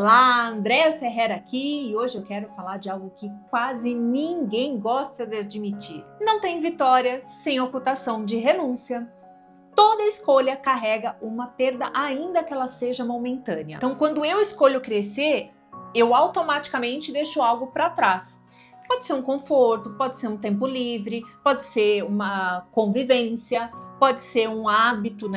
Olá, Andréa Ferreira aqui e hoje eu quero falar de algo que quase ninguém gosta de admitir. Não tem vitória sem ocultação de renúncia. Toda escolha carrega uma perda, ainda que ela seja momentânea. Então, quando eu escolho crescer, eu automaticamente deixo algo para trás. Pode ser um conforto, pode ser um tempo livre, pode ser uma convivência, pode ser um hábito,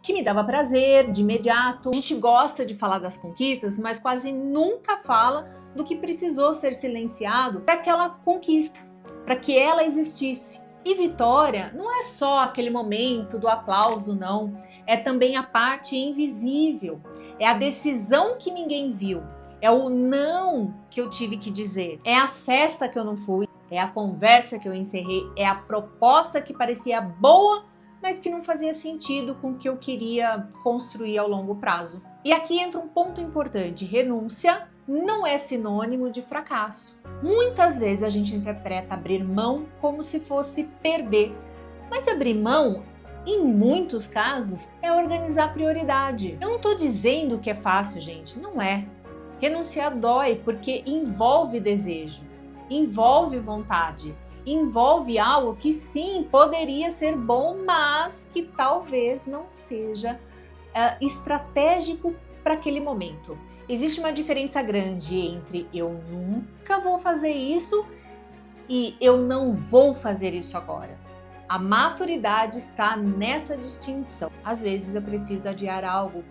que me dava prazer de imediato. A gente gosta de falar das conquistas, mas quase nunca fala do que precisou ser silenciado para aquela conquista, para que ela existisse. E vitória não é só aquele momento do aplauso, não. É também a parte invisível. É a decisão que ninguém viu. É o não que eu tive que dizer. É a festa que eu não fui. É a conversa que eu encerrei. É a proposta que parecia boa, mas que não fazia sentido com o que eu queria construir ao longo prazo. E aqui entra um ponto importante: renúncia não é sinônimo de fracasso. Muitas vezes a gente interpreta abrir mão como se fosse perder, mas abrir mão, em muitos casos, é organizar prioridade. Eu não estou dizendo que é fácil, gente, não é. Renunciar dói porque envolve desejo, envolve vontade, envolve algo que sim, poderia ser bom, mas que talvez não seja estratégico para aquele momento. Existe uma diferença grande entre eu nunca vou fazer isso e eu não vou fazer isso agora. A maturidade está nessa distinção. Às vezes eu preciso adiar algo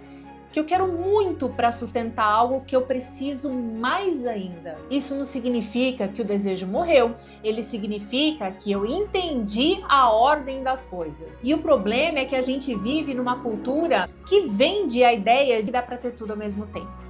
que eu quero muito para sustentar algo que eu preciso mais ainda. Isso não significa que o desejo morreu, ele significa que eu entendi a ordem das coisas. E o problema é que a gente vive numa cultura que vende a ideia de dar para ter tudo ao mesmo tempo.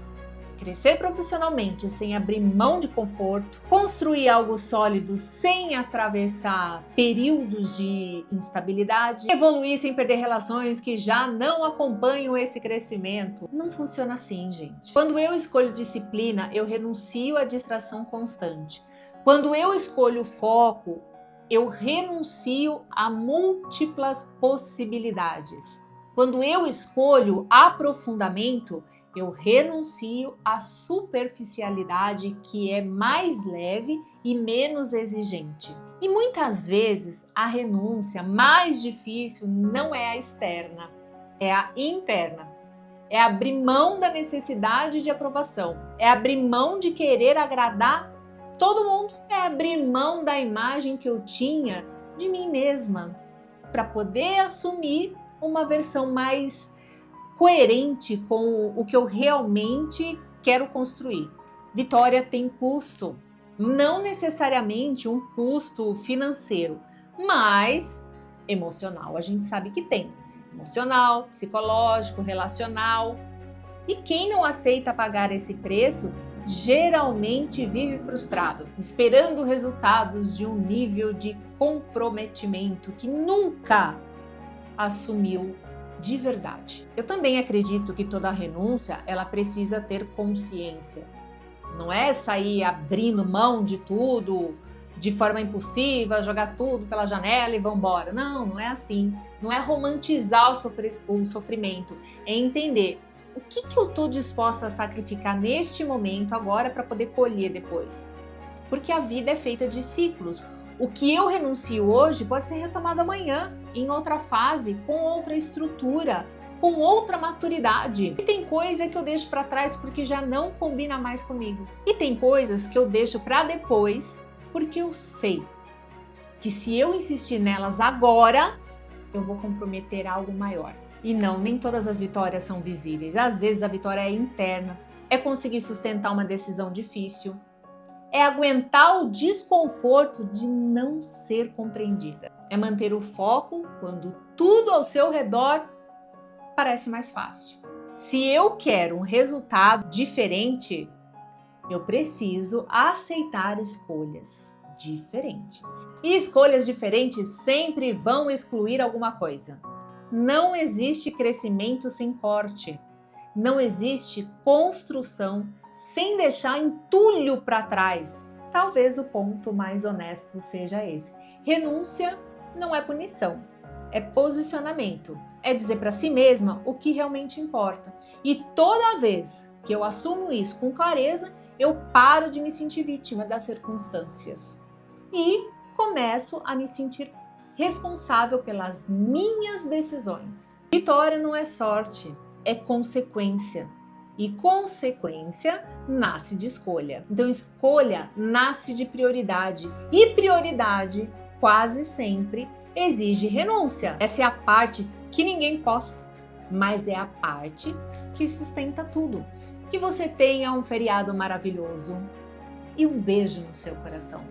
Crescer profissionalmente sem abrir mão de conforto, construir algo sólido sem atravessar períodos de instabilidade, evoluir sem perder relações que já não acompanham esse crescimento. Não funciona assim, gente. Quando eu escolho disciplina, eu renuncio à distração constante. Quando eu escolho foco, eu renuncio a múltiplas possibilidades. Quando eu escolho aprofundamento, eu renuncio à superficialidade, que é mais leve e menos exigente. E muitas vezes a renúncia mais difícil não é a externa, é a interna. É abrir mão da necessidade de aprovação, é abrir mão de querer agradar todo mundo, é abrir mão da imagem que eu tinha de mim mesma para poder assumir uma versão mais coerente com o que eu realmente quero construir. Vitória tem custo, não necessariamente um custo financeiro, mas emocional a gente sabe que tem. Emocional, psicológico, relacional. E quem não aceita pagar esse preço geralmente vive frustrado, esperando resultados de um nível de comprometimento que nunca assumiu de verdade. Eu também acredito que toda renúncia, ela precisa ter consciência. Não é sair abrindo mão de tudo de forma impulsiva, jogar tudo pela janela e vamos embora. Não é assim. Não é romantizar o sofrimento. É entender o que eu estou disposta a sacrificar neste momento agora para poder colher depois. Porque a vida é feita de ciclos. O que eu renuncio hoje pode ser retomado amanhã, em outra fase, com outra estrutura, com outra maturidade. E tem coisa que eu deixo para trás porque já não combina mais comigo. E tem coisas que eu deixo para depois porque eu sei que se eu insistir nelas agora, eu vou comprometer algo maior. E não, nem todas as vitórias são visíveis. Às vezes a vitória é interna, é conseguir sustentar uma decisão difícil, é aguentar o desconforto de não ser compreendida. É manter o foco quando tudo ao seu redor parece mais fácil. Se eu quero um resultado diferente, eu preciso aceitar escolhas diferentes. E escolhas diferentes sempre vão excluir alguma coisa. Não existe crescimento sem corte. Não existe construção sem deixar entulho para trás. Talvez o ponto mais honesto seja esse. Renúncia não é punição, é posicionamento. É dizer para si mesma o que realmente importa. E toda vez que eu assumo isso com clareza, eu paro de me sentir vítima das circunstâncias e começo a me sentir responsável pelas minhas decisões. Vitória não é sorte, é consequência. E consequência nasce de escolha. Então, escolha nasce de prioridade. E prioridade, quase sempre, exige renúncia. Essa é a parte que ninguém posta, mas é a parte que sustenta tudo. Que você tenha um feriado maravilhoso e um beijo no seu coração.